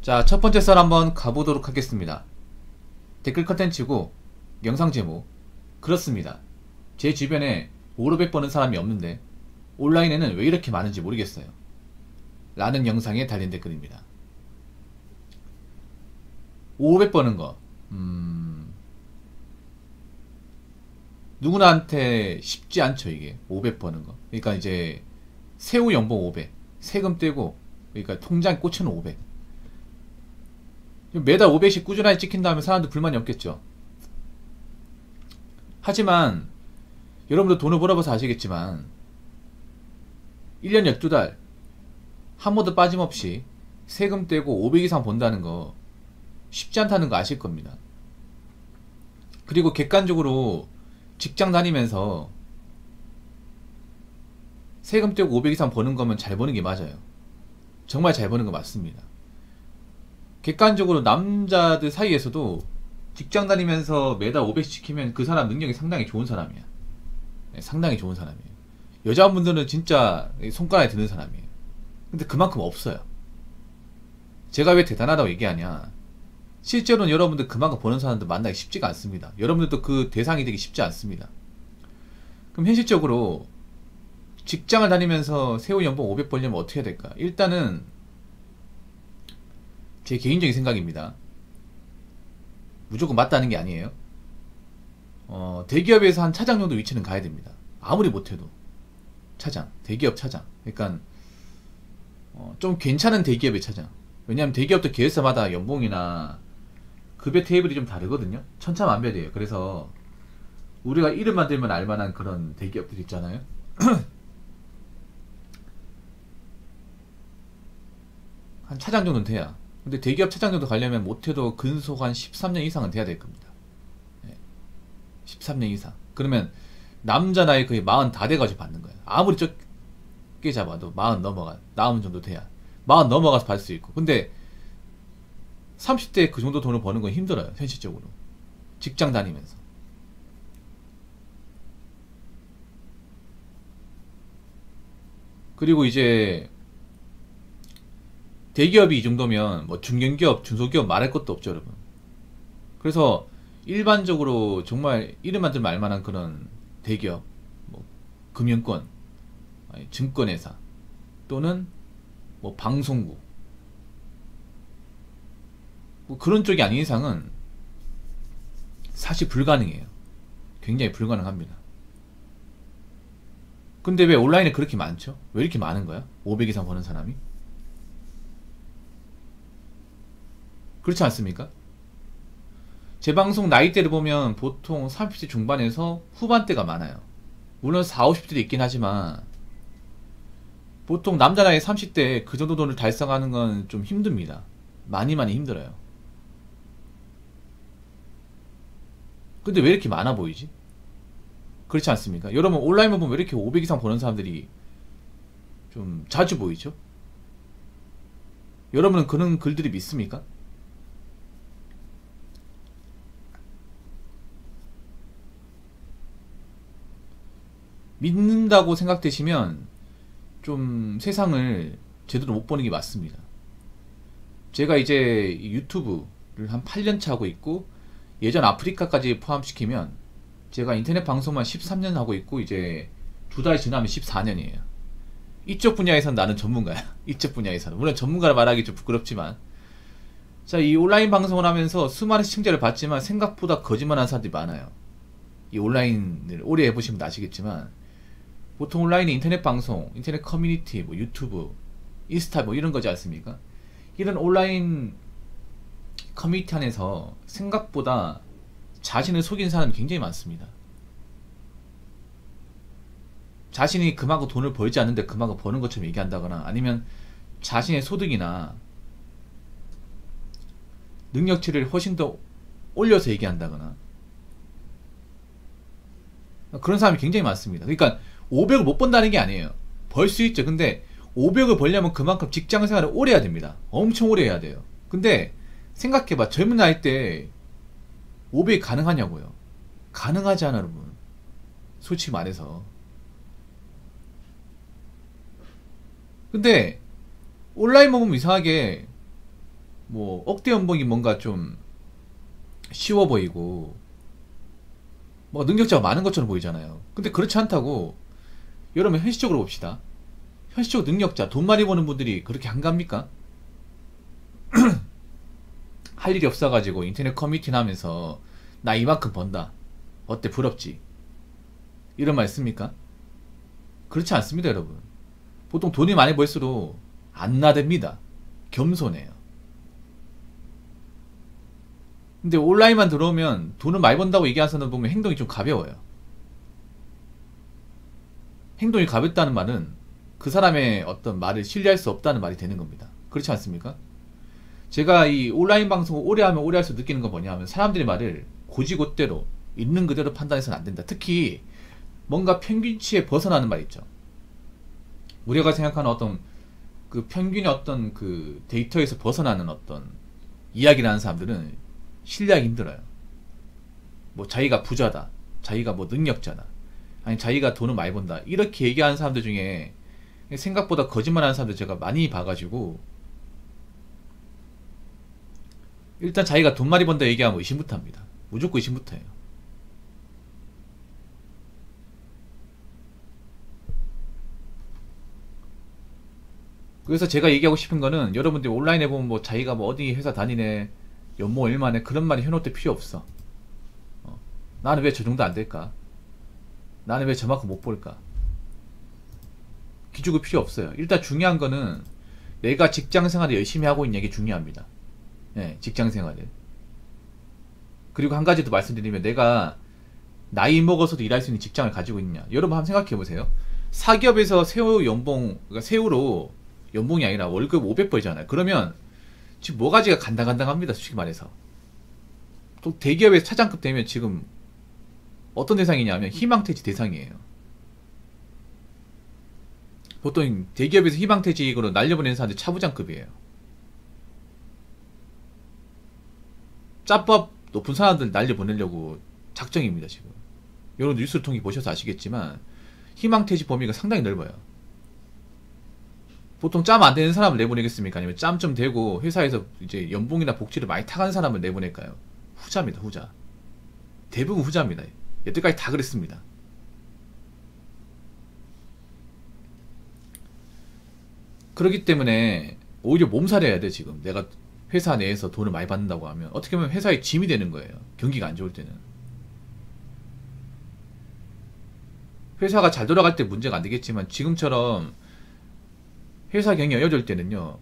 자, 첫 번째 썰 한번 가보도록 하겠습니다. 댓글 컨텐츠고 영상 제목. 그렇습니다. 제 주변에 500 버는 사람이 없는데 온라인에는 왜 이렇게 많은지 모르겠어요. 라는 영상에 달린 댓글입니다. 500 버는 거 누구나한테 쉽지 않죠. 이게 500 버는 거. 그러니까 이제 세후 연봉 500, 세금 떼고, 그러니까 통장에 꽂혀는 500. 매달 500씩 꾸준하게 찍힌다면 사람들 불만이 없겠죠. 하지만 여러분도 돈을 벌어봐서 아시겠지만 1년 12달 한 번도 빠짐없이 세금 떼고 500 이상 번다는 거 쉽지 않다는 거 아실 겁니다. 그리고 객관적으로 직장 다니면서 세금 떼고 500 이상 버는 거면 잘 버는 게 맞아요. 정말 잘 버는 거 맞습니다. 객관적으로 남자들 사이에서도 직장 다니면서 매달 500씩 지키면 그 사람 능력이 상당히 좋은 사람이야. 네, 상당히 좋은 사람이에요. 여자분들은 진짜 손가락에 드는 사람이에요. 근데 그만큼 없어요. 제가 왜 대단하다고 얘기하냐, 실제로는 여러분들 그만큼 버는 사람들 만나기 쉽지가 않습니다. 여러분들도 그 대상이 되기 쉽지 않습니다. 그럼 현실적으로 직장을 다니면서 세후 연봉 500 벌려면 어떻게 해야 될까? 일단은 제 개인적인 생각입니다. 무조건 맞다는 게 아니에요. 대기업에서 한 차장 정도 위치는 가야 됩니다. 아무리 못해도 차장, 대기업 차장. 그러니까 좀 괜찮은 대기업의 차장. 왜냐하면 대기업도 계열사마다 연봉이나 급여 테이블이 좀 다르거든요. 천차만별이에요. 그래서 우리가 이름만 들면 알만한 그런 대기업들 있잖아요. 한 차장 정도는 돼야. 근데 대기업 차장 정도 가려면 못해도 근속 한 13년 이상은 돼야 될 겁니다. 13년 이상. 그러면 남자 나이 거의 40 다 돼가지고 받는 거예요. 아무리 적게 잡아도 40 넘어가, 나온 정도 돼야 40 넘어가서 받을 수 있고. 근데 30대에 그 정도 돈을 버는 건 힘들어요. 현실적으로 직장 다니면서. 그리고 이제 대기업이 이 정도면 뭐 중견기업, 중소기업 말할 것도 없죠, 여러분. 그래서 일반적으로 정말 이름만 들면 알만한 그런 대기업, 뭐 금융권, 아니, 증권회사, 또는 뭐 방송국, 뭐 그런 쪽이 아닌 이상은 사실 불가능해요. 굉장히 불가능합니다. 근데 왜 온라인에 그렇게 많죠? 왜 이렇게 많은 거야? 500 이상 버는 사람이? 그렇지 않습니까? 제 방송 나이대를 보면 보통 30대 중반에서 후반대가 많아요. 물론 40, 50대도 있긴 하지만 보통 남자 나이 30대에 그 정도 돈을 달성하는 건 좀 힘듭니다. 많이 힘들어요. 근데 왜 이렇게 많아 보이지? 그렇지 않습니까? 여러분 온라인만 보면 왜 이렇게 500 이상 버는 사람들이 좀 자주 보이죠? 여러분은 그런 글들이 믿습니까? 믿는다고 생각되시면 좀 세상을 제대로 못 보는 게 맞습니다. 제가 이제 유튜브를 한 8년차 하고 있고, 예전 아프리카까지 포함시키면 제가 인터넷 방송만 13년 하고 있고, 이제 2달 지나면 14년이에요. 이쪽 분야에선 나는 전문가야. 이쪽 분야에서는. 물론 전문가를 말하기 좀 부끄럽지만, 자, 이 온라인 방송을 하면서 수많은 시청자를 받지만 생각보다 거짓말하는 사람들이 많아요. 이 온라인을 오래 해보시면 아시겠지만, 보통 온라인의 인터넷 방송, 인터넷 커뮤니티, 뭐 유튜브, 인스타 뭐 이런 거지 않습니까? 이런 온라인 커뮤니티 안에서 생각보다 자신을 속이는 사람이 굉장히 많습니다. 자신이 그만큼 돈을 벌지 않는데 그만큼 버는 것처럼 얘기한다거나, 아니면 자신의 소득이나 능력치를 훨씬 더 올려서 얘기한다거나, 그런 사람이 굉장히 많습니다. 그러니까 500을 못 번다는 게 아니에요. 벌 수 있죠. 근데 500을 벌려면 그만큼 직장 생활을 오래 해야 됩니다. 엄청 오래 해야 돼요. 근데 생각해봐. 젊은 나이 때 500이 가능하냐고요. 가능하지 않아, 여러분. 솔직히 말해서. 근데 온라인 보면 이상하게 뭐 억대 연봉이 뭔가 좀 쉬워 보이고 뭐 능력자가 많은 것처럼 보이잖아요. 근데 그렇지 않다고. 여러분 현실적으로 봅시다. 현실적으로 능력자, 돈 많이 버는 분들이 그렇게 한갑니까? 할 일이 없어가지고 인터넷 커뮤니티 하면서 나 이만큼 번다. 어때 부럽지? 이런 말 씁니까? 그렇지 않습니다, 여러분. 보통 돈이 많이 벌수록 안 나댑니다. 겸손해요. 근데 온라인만 들어오면 돈을 많이 번다고 얘기하는 사람 보면 행동이 좀 가벼워요. 행동이 가볍다는 말은 그 사람의 어떤 말을 신뢰할 수 없다는 말이 되는 겁니다. 그렇지 않습니까? 제가 이 온라인 방송을 오래 하면 오래 할수록 느끼는 건 뭐냐 면 사람들의 말을 고지고대로 있는 그대로 판단해서는 안 된다. 특히 뭔가 평균치에 벗어나는 말 있죠. 우리가 생각하는 어떤 그 평균의 어떤 그 데이터에서 벗어나는 어떤 이야기를 하는 사람들은 신뢰하기 힘들어요. 뭐 자기가 부자다, 자기가 뭐 능력자다, 아니 자기가 돈을 많이 번다, 이렇게 얘기하는 사람들 중에 생각보다 거짓말하는 사람들 제가 많이 봐가지고 일단 자기가 돈 많이 번다 얘기하면 의심부터 합니다. 무조건 의심부터 해요. 그래서 제가 얘기하고 싶은 거는 여러분들이 온라인에 보면 뭐 자기가 뭐 어디 회사 다니네, 연봉 얼마네, 그런 말이 해놓을 때 필요 없어. 나는 왜 저 정도 안 될까? 나는 왜 저만큼 못 벌까? 기죽을 필요 없어요. 일단 중요한 거는 내가 직장 생활을 열심히 하고 있는 게 중요합니다. 네, 직장 생활을. 그리고 한 가지 더 말씀드리면 내가 나이 먹어서도 일할 수 있는 직장을 가지고 있느냐. 여러분 한번 생각해 보세요. 사기업에서 새우 연봉, 그러니까 새우로 연봉이 아니라 월급 500 벌잖아요. 그러면 지금 뭐가지가 간당간당합니다. 솔직히 말해서. 또 대기업에서 차장급 되면 지금 어떤 대상이냐면 희망퇴직 대상이에요. 보통 대기업에서 희망퇴직으로 날려보내는 사람들 차부장급이에요. 짬밥 높은 사람들 날려보내려고 작정입니다. 지금 여러분 뉴스를 통해 보셔서 아시겠지만 희망퇴직 범위가 상당히 넓어요. 보통 짬 안 되는 사람을 내보내겠습니까? 아니면 짬 좀 되고 회사에서 이제 연봉이나 복지를 많이 타간 사람을 내보낼까요? 후자입니다. 후자. 대부분 후자입니다. 여태까지 다 그랬습니다. 그렇기 때문에 오히려 몸살해야 돼. 지금 내가 회사 내에서 돈을 많이 받는다고 하면 어떻게 보면 회사의 짐이 되는 거예요. 경기가 안 좋을 때는. 회사가 잘 돌아갈 때 문제가 안 되겠지만 지금처럼 회사 경영이 어려울 때는요,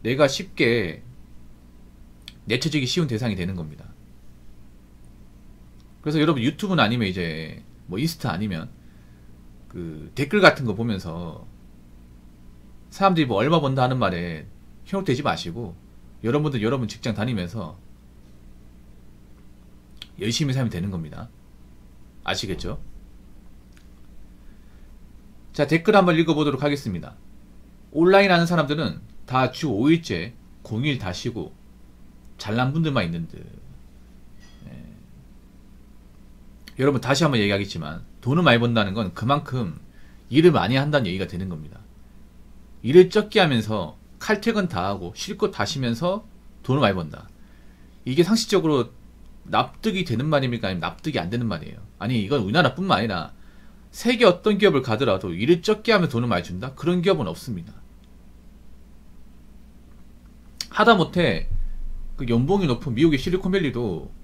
내가 쉽게 내쳐지기 쉬운 대상이 되는 겁니다. 그래서 여러분 유튜브는 아니면 이제 뭐 인스타 아니면 그 댓글 같은 거 보면서 사람들이 뭐 얼마 번다 하는 말에 현혹되지 마시고 여러분들 여러분 직장 다니면서 열심히 살면 되는 겁니다. 아시겠죠? 자, 댓글 한번 읽어보도록 하겠습니다. 온라인 하는 사람들은 다 주 5일째 공휴일 다 쉬고 잘난 분들만 있는 듯. 여러분 다시 한번 얘기하겠지만 돈을 많이 번다는 건 그만큼 일을 많이 한다는 얘기가 되는 겁니다. 일을 적게 하면서 칼퇴근 다 하고 쉴 것 다 쉬면서 돈을 많이 번다. 이게 상식적으로 납득이 되는 말입니까? 아니면 납득이 안 되는 말이에요? 아니 이건 우리나라뿐만 아니라 세계 어떤 기업을 가더라도 일을 적게 하면 돈을 많이 준다? 그런 기업은 없습니다. 하다못해 그 연봉이 높은 미국의 실리콘밸리도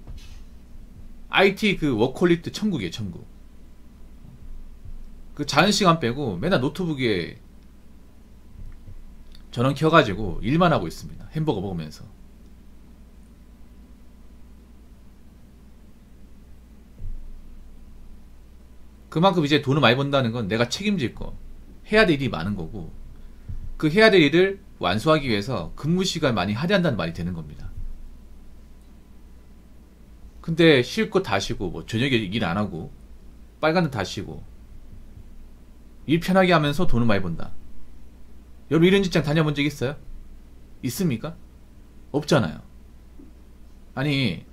IT 그 워커홀리트 천국이에요. 천국. 그 자는 시간 빼고 맨날 노트북에 전원 켜가지고 일만 하고 있습니다. 햄버거 먹으면서. 그만큼 이제 돈을 많이 번다는 건 내가 책임질 거, 해야 될 일이 많은 거고, 그 해야 될 일을 완수하기 위해서 근무 시간 많이 할애한다는 말이 되는 겁니다. 근데 쉴 거 다 쉬고 뭐 저녁에 일 안 하고 빨간데 다 쉬고 일 편하게 하면서 돈을 많이 번다. 여러분 이런 직장 다녀본 적 있어요? 있습니까? 없잖아요. 아니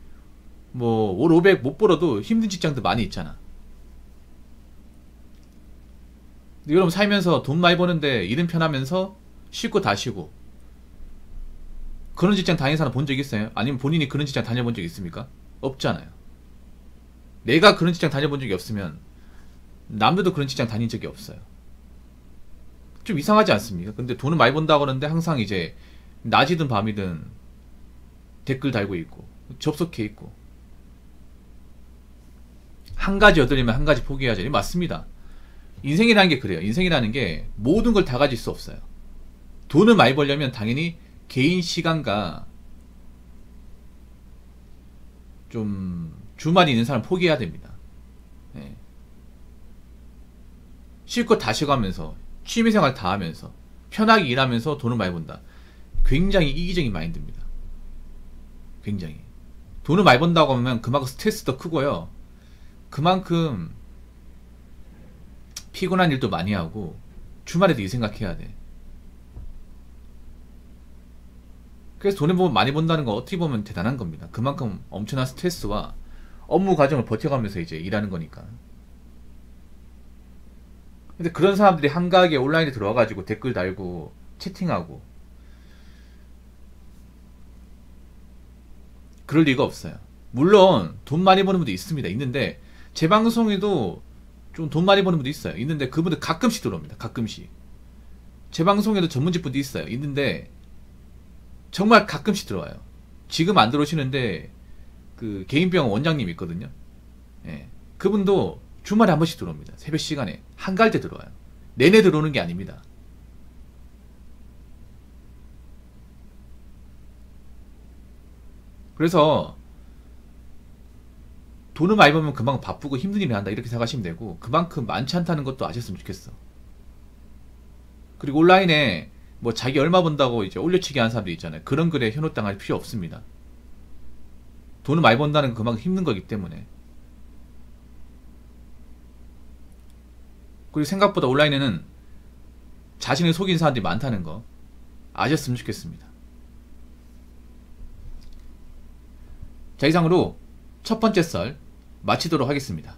뭐 월 500 못 벌어도 힘든 직장도 많이 있잖아. 근데 여러분 살면서 돈 많이 버는데 일은 편하면서 쉴 거 다 쉬고 그런 직장 다니는 사람 본 적 있어요? 아니면 본인이 그런 직장 다녀본 적 있습니까? 없잖아요. 내가 그런 직장 다녀본 적이 없으면 남들도 그런 직장 다닌 적이 없어요. 좀 이상하지 않습니까? 근데 돈을 많이 번다고 그러는데 항상 이제 낮이든 밤이든 댓글 달고 있고 접속해 있고, 한 가지 얻으려면 한 가지 포기해야죠. 이게 맞습니다. 인생이라는 게 그래요. 인생이라는 게 모든 걸 다 가질 수 없어요. 돈을 많이 벌려면 당연히 개인 시간과 좀 주말이 있는 사람 포기해야 됩니다. 네. 실컷 다 쉬어가면서 취미생활 다 하면서 편하게 일하면서 돈을 많이 번다. 굉장히 이기적인 마인드입니다. 굉장히. 돈을 많이 번다고 하면 그만큼 스트레스도 크고요. 그만큼 피곤한 일도 많이 하고 주말에도 이 생각해야 돼. 그래서 돈을 많이 번다는 건 어떻게 보면 대단한 겁니다. 그만큼 엄청난 스트레스와 업무 과정을 버텨가면서 이제 일하는 거니까. 근데 그런 사람들이 한가하게 온라인에 들어와가지고 댓글 달고 채팅하고 그럴 리가 없어요. 물론 돈 많이 버는 분도 있습니다. 있는데 제 방송에도 좀 돈 많이 버는 분도 있어요. 있는데 그분들 가끔씩 들어옵니다. 가끔씩. 제 방송에도 전문직 분도 있어요. 있는데 정말 가끔씩 들어와요. 지금 안 들어오시는데 그 개인병원 원장님 있거든요. 예. 그분도 주말에 한 번씩 들어옵니다. 새벽 시간에 한가할 때 들어와요. 내내 들어오는 게 아닙니다. 그래서 돈을 많이 벌면 그만큼 바쁘고 힘든 일을 한다 이렇게 생각하시면 되고, 그만큼 많지 않다는 것도 아셨으면 좋겠어. 그리고 온라인에 뭐 자기 얼마 번다고 이제 올려치기 하는 사람들 있잖아요. 그런 글에 현혹당할 필요 없습니다. 돈을 많이 번다는 건 그만큼 힘든 거기 때문에. 그리고 생각보다 온라인에는 자신을 속인 사람들이 많다는 거 아셨으면 좋겠습니다. 자, 이상으로 첫 번째 썰 마치도록 하겠습니다.